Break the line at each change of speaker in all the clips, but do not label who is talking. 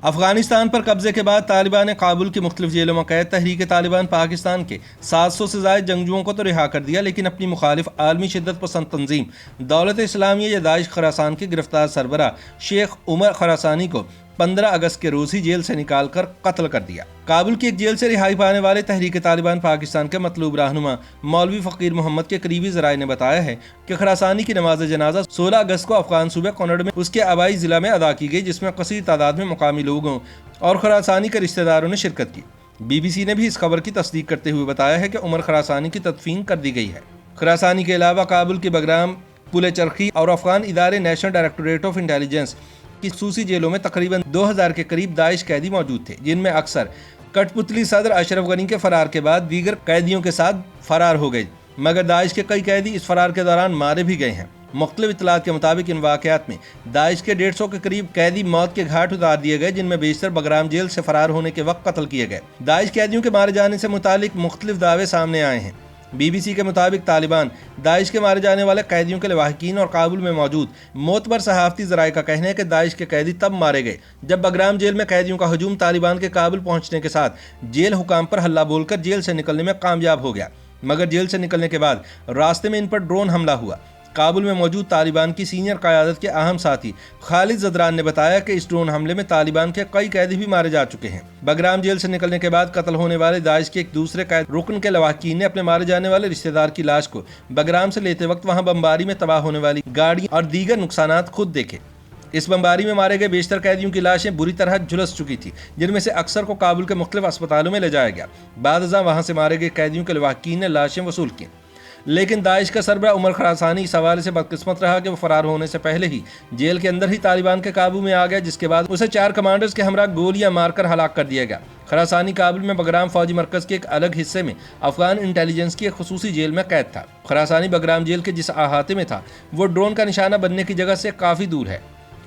افغانستان پر قبضے کے بعد طالبان نے کابل کی مختلف جیلوں میں قید تحریک طالبان پاکستان کے 700 سے زائد جنگجوؤں کو تو رہا کر دیا، لیکن اپنی مخالف عالمی شدت پسند تنظیم دولت اسلامیہ یا داعش خراسان کے گرفتار سربراہ شیخ عمر خراسانی کو 15 اگست کے روز ہی جیل سے نکال کر قتل کر دیا۔ کابل کی ایک جیل سے رہائی پانے والے تحریک طالبان پاکستان کے مطلوب رہنما مولوی فقیر محمد کے قریبی ذرائع نے بتایا ہے کہ خراسانی کی نماز جنازہ 16 اگست کو افغان صوبہ کنڑ میں اس کے آبائی ضلع میں ادا کی گئی، جس میں کثیر تعداد میں مقامی لوگوں اور خراسانی کے رشتہ داروں نے شرکت کی۔ بی بی سی نے بھی اس خبر کی تصدیق کرتے ہوئے بتایا ہے کہ عمر خراسانی کی تدفین کر دی گئی ہے۔ خراسانی کے علاوہ کابل کے بگرام، پل چرخی اور افغان ادارے نیشنل ڈائریکٹوریٹ آف انٹیلیجنس کی خصوصی جیلوں میں تقریباً 2000 کے قریب داعش قیدی موجود تھے، جن میں اکثر کٹ پتلی صدر اشرف غنی کے فرار کے بعد دیگر قیدیوں کے ساتھ فرار ہو گئے، مگر داعش کے کئی قیدی اس فرار کے دوران مارے بھی گئے ہیں۔ مختلف اطلاعات کے مطابق ان واقعات میں داعش کے 150 کے قریب قیدی موت کے گھاٹ اتار دیے گئے، جن میں بیشتر بگرام جیل سے فرار ہونے کے وقت قتل کیے گئے۔ داعش قیدیوں کے مارے جانے سے متعلق مختلف دعوے سامنے آئے ہیں۔ بی بی سی کے مطابق طالبان داعش کے مارے جانے والے قیدیوں کے لواحقین اور کابل میں موجود معتبر صحافتی ذرائع کا کہنا ہے کہ داعش کے قیدی تب مارے گئے جب بگرام جیل میں قیدیوں کا ہجوم طالبان کے کابل پہنچنے کے ساتھ جیل حکام پر ہلہ بول کر جیل سے نکلنے میں کامیاب ہو گیا، مگر جیل سے نکلنے کے بعد راستے میں ان پر ڈرون حملہ ہوا۔ کابل میں موجود طالبان کی سینئر قیادت کے اہم ساتھی خالد زدران نے بتایا کہ اس ڈرون حملے میں طالبان کے کئی قیدی بھی مارے جا چکے ہیں۔ بگرام جیل سے نکلنے کے بعد قتل ہونے والے داعش کے ایک دوسرے قید رکن کے لواحقین نے اپنے مارے جانے والے رشتہ دار کی لاش کو بگرام سے لیتے وقت وہاں بمباری میں تباہ ہونے والی گاڑی اور دیگر نقصانات خود دیکھے۔ اس بمباری میں مارے گئے بیشتر قیدیوں کی لاشیں بری طرح جھلس چکی تھی، جن میں سے اکثر کو کابل کے مختلف اسپتالوں میں لے جایا گیا۔ بعد ازاں وہاں سے مارے گئے قیدیوں کے لواحقین نے لاشیں وصول کیں، لیکن داعش کا سربراہ عمر خراسانی اس حوالے سے بدقسمت رہا کہ وہ فرار ہونے سے پہلے ہی جیل کے اندر ہی طالبان کے قابو میں آ گیا، جس کے بعد اسے 4 کمانڈرز کے ہمراہ گولیاں مار کر ہلاک کر دیا گیا۔ خراسانی کابل میں بگرام فوجی مرکز کے ایک الگ حصے میں افغان انٹیلیجنس کی ایک خصوصی جیل میں قید تھا۔ خراسانی بگرام جیل کے جس احاطے میں تھا وہ ڈرون کا نشانہ بننے کی جگہ سے کافی دور ہے۔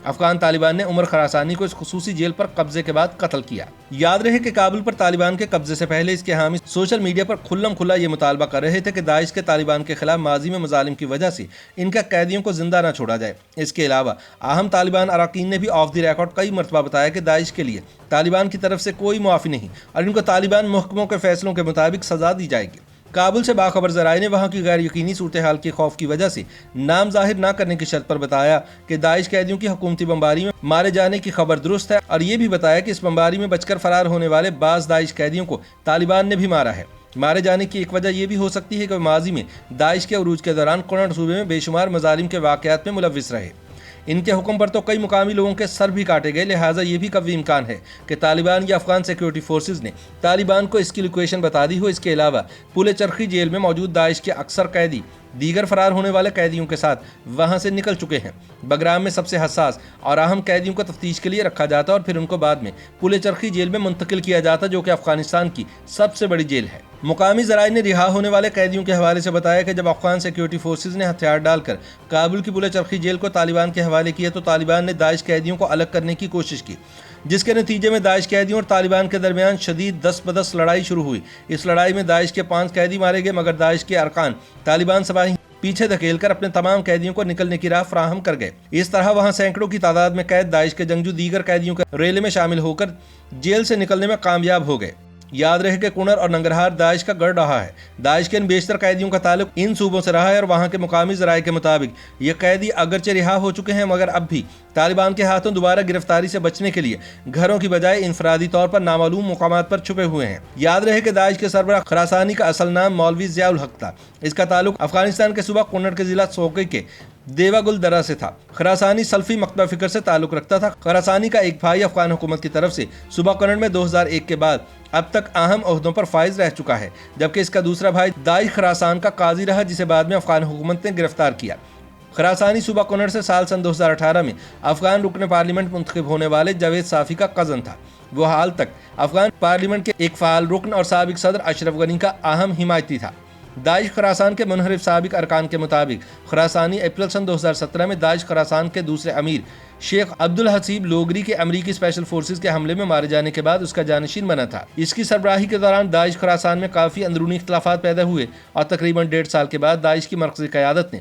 افغان طالبان نے عمر خراسانی کو اس خصوصی جیل پر قبضے کے بعد قتل کیا۔ یاد رہے کہ کابل پر طالبان کے قبضے سے پہلے اس کے حامی سوشل میڈیا پر کھلم کھلا یہ مطالبہ کر رہے تھے کہ داعش کے طالبان کے خلاف ماضی میں مظالم کی وجہ سے ان کا قیدیوں کو زندہ نہ چھوڑا جائے۔ اس کے علاوہ اہم طالبان اراکین نے بھی آف دی ریکارڈ کئی مرتبہ بتایا کہ داعش کے لیے طالبان کی طرف سے کوئی معافی نہیں اور ان کو طالبان محکموں کے فیصلوں کے مطابق سزا دی جائے گی۔ کابل سے باخبر ذرائع نے وہاں کی غیر یقینی صورتحال کے خوف کی وجہ سے نام ظاہر نہ کرنے کی شرط پر بتایا کہ داعش قیدیوں کی حکومتی بمباری میں مارے جانے کی خبر درست ہے، اور یہ بھی بتایا کہ اس بمباری میں بچ کر فرار ہونے والے بعض داعش قیدیوں کو طالبان نے بھی مارا ہے۔ مارے جانے کی ایک وجہ یہ بھی ہو سکتی ہے کہ ماضی میں داعش کے عروج کے دوران کنڑ صوبے میں بے شمار مظالم کے واقعات میں ملوث رہے۔ ان کے حکم پر تو کئی مقامی لوگوں کے سر بھی کاٹے گئے، لہٰذا یہ بھی قوی امکان ہے کہ طالبان یا افغان سیکیورٹی فورسز نے طالبان کو اس کی لوکیشن بتا دی ہو۔ اس کے علاوہ پل چرخی جیل میں موجود داعش کے اکثر قیدی دیگر فرار ہونے والے قیدیوں کے ساتھ وہاں سے نکل چکے ہیں۔ بگرام میں سب سے حساس اور اہم قیدیوں کو تفتیش کے لیے رکھا جاتا اور پھر ان کو بعد میں پل چرخی جیل میں منتقل کیا جاتا، جو کہ افغانستان کی سب سے بڑی جیل ہے۔ مقامی ذرائع نے رہا ہونے والے قیدیوں کے حوالے سے بتایا کہ جب افغان سیکیورٹی فورسز نے ہتھیار ڈال کر کابل کی پل چرخی جیل کو طالبان کے حوالے کیا تو طالبان نے داعش قیدیوں کو الگ کرنے کی کوشش کی، جس کے نتیجے میں داعش قیدیوں اور طالبان کے درمیان شدید دست بدست لڑائی شروع ہوئی۔ اس لڑائی میں داعش کے 5 قیدی مارے گئے، مگر داعش کے ارکان طالبان سپاہی پیچھے دھکیل کر اپنے تمام قیدیوں کو نکلنے کی راہ فراہم کر گئے۔ اس طرح وہاں سینکڑوں کی تعداد میں قید داعش کے جنگجو دیگر قیدیوں کے ریلے میں شامل ہو کر جیل سے نکلنے میں کامیاب ہو گئے۔ یاد رہے کہ کنڑ اور ننگرہار داعش کا گڑھ رہا ہے۔ داعش کے ان بیشتر قیدیوں کا تعلق ان صوبوں سے رہا ہے اور وہاں کے مقامی ذرائع کے مطابق یہ قیدی اگرچہ رہا ہو چکے ہیں، مگر اب بھی طالبان کے ہاتھوں دوبارہ گرفتاری سے بچنے کے لیے گھروں کی بجائے انفرادی طور پر نامعلوم مقامات پر چھپے ہوئے ہیں۔ یاد رہے کہ داعش کے سربراہ خراسانی کا اصل نام مولوی ضیاء الحق تھا۔ اس کا تعلق افغانستان کے صوبہ کنڑ کے ضلع سوگئی کے دیوا گل درہ سے تھا۔ خراسانی سلفی مکتبہ فکر سے تعلق رکھتا تھا۔ خراسانی کا ایک بھائی افغان حکومت کی طرف سے صوبہ کنڑ میں 2001 کے بعد اب تک اہم عہدوں پر فائز رہ چکا ہے، جبکہ اس کا دوسرا بھائی داعش خراسان کا قاضی رہا، جسے بعد میں افغان حکومت نے گرفتار کیا۔ خراسانی صوبہ کنڑ سے سال 2018 میں افغان رکن پارلیمنٹ منتخب ہونے والے جاوید صافی کا کزن تھا۔ وہ حال تک افغان پارلیمنٹ کے ایک فعال رکن اور سابق صدر اشرف غنی کا اہم حمایتی تھا۔ داعش خراسان کے منحرف سابق ارکان کے مطابق خراسانی اپریل 2017 میں داعش خراسان کے دوسرے امیر شیخ عبدالحسیب لوگری کے امریکی اسپیشل فورسز کے حملے میں مارے جانے کے بعد اس کا جانشین بنا تھا۔ اس کی سربراہی کے دوران داعش خراسان میں کافی اندرونی اختلافات پیدا ہوئے اور تقریباً 1.5 سال کے بعد داعش کی مرکزی قیادت نے